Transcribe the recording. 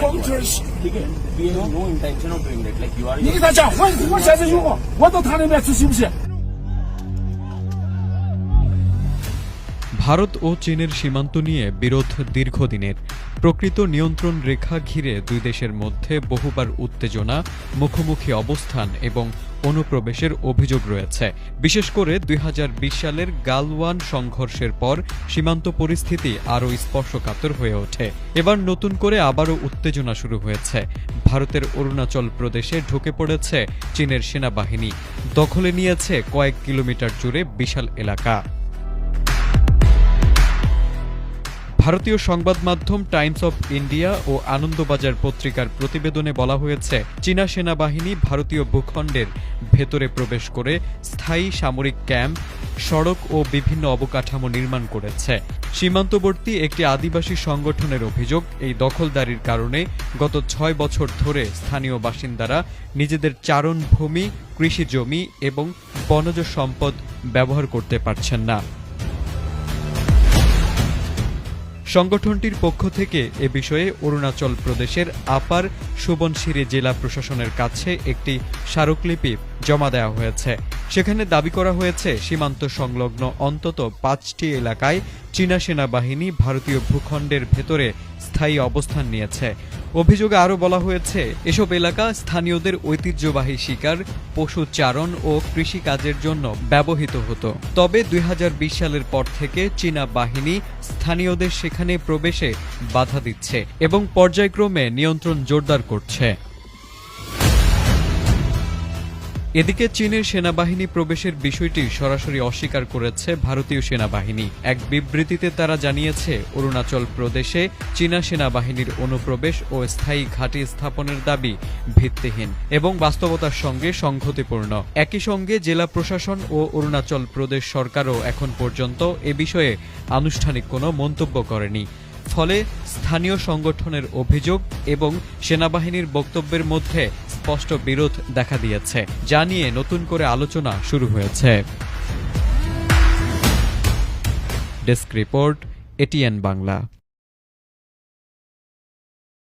from Turkey。 We have no intention of doing that. Like you are. 你跟他讲，我现在有我到他那边去行不行？ Bharat ও চীনের সীমান্ত নিয়ে বিরোধ দীর্ঘদিনের। প্রকৃত নিয়ন্ত্রণ রেখা ঘিরে দুই দেশের মধ্যে বহুবার উত্তেজনা, মুখোমুখি অবস্থান এবং অনুপ্রবেশের অভিযোগ রয়েছে। বিশেষ করে ২০২০ সালের গালওয়ান সংঘর্ষের পর সীমান্ত পরিস্থিতি আরও স্পর্শকাতর হয়ে ওঠে। এবার নতুন করে আবারও উত্তেজনা শুরু হয়েছে। ভারতের অরুণাচল প্রদেশে ঢুকে পড়েছে চীনের সেনাবাহিনী, দখলে নিয়েছে কয়েক কিলোমিটার জুড়ে বিশাল এলাকা। ভারতীয় সংবাদ মাধ্যম টাইমস অব ইন্ডিয়া ও আনন্দবাজার পত্রিকার প্রতিবেদনে বলা হয়েছে, চীনা সেনাবাহিনী ভারতীয় ভূখণ্ডের ভেতরে প্রবেশ করে স্থায়ী সামরিক ক্যাম্প, সড়ক ও বিভিন্ন অবকাঠামো নির্মাণ করেছে। সীমান্তবর্তী একটি আদিবাসী সংগঠনের অভিযোগ, এই দখলদারির কারণে গত ৬ বছর ধরে স্থানীয় বাসিন্দারা নিজেদের চারণভূমি, কৃষিজমি এবং বনজ সম্পদ ব্যবহার করতে পারছেন না। সংগঠনটির পক্ষ থেকে এ বিষয়ে অরুণাচল প্রদেশের আপার সুবনশিরি জেলা প্রশাসনের কাছে একটি স্মারকলিপি জমা দেওয়া হয়েছে। সেখানে দাবি করা হয়েছে, সীমান্ত সংলগ্ন অন্তত ৫টি এলাকায় চীনা সেনাবাহিনী ভারতীয় ভূখণ্ডের ভেতরে স্থায়ী অবস্থান নিয়েছে। অভিযোগে আরও বলা হয়েছে, এসব এলাকা স্থানীয়দের ঐতিহ্যবাহী শিকার, পশু চারণ ও কৃষিকাজের জন্য ব্যবহৃত হতো। তবে ২০২০ সালের পর থেকে চীনা বাহিনী স্থানীয়দের সেখানে প্রবেশে বাধা দিচ্ছে এবং পর্যায়ক্রমে নিয়ন্ত্রণ জোরদার করছে। এদিকে চীনের সেনাবাহিনী প্রবেশের বিষয়টি সরাসরি অস্বীকার করেছে ভারতীয় সেনাবাহিনী। এক বিবৃতিতে তারা জানিয়েছে, অরুণাচল প্রদেশে চীনা সেনাবাহিনীর অনুপ্রবেশ ও স্থায়ী ঘাঁটি স্থাপনের দাবি ভিত্তিহীন এবং বাস্তবতার সঙ্গে সংহতিপূর্ণ। একই সঙ্গে জেলা প্রশাসন ও অরুণাচল প্রদেশ সরকারও এখন পর্যন্ত এ বিষয়ে আনুষ্ঠানিক কোনো মন্তব্য করেনি। ফলে স্থানীয় সংগঠনের অভিযোগ এবং সেনাবাহিনীর বক্তব্যের মধ্যে স্পষ্ট বিরোধ দেখা দিয়েছে, যা নিয়ে নতুন করে আলোচনা শুরু হয়েছে। Desk report, ATN Bangla.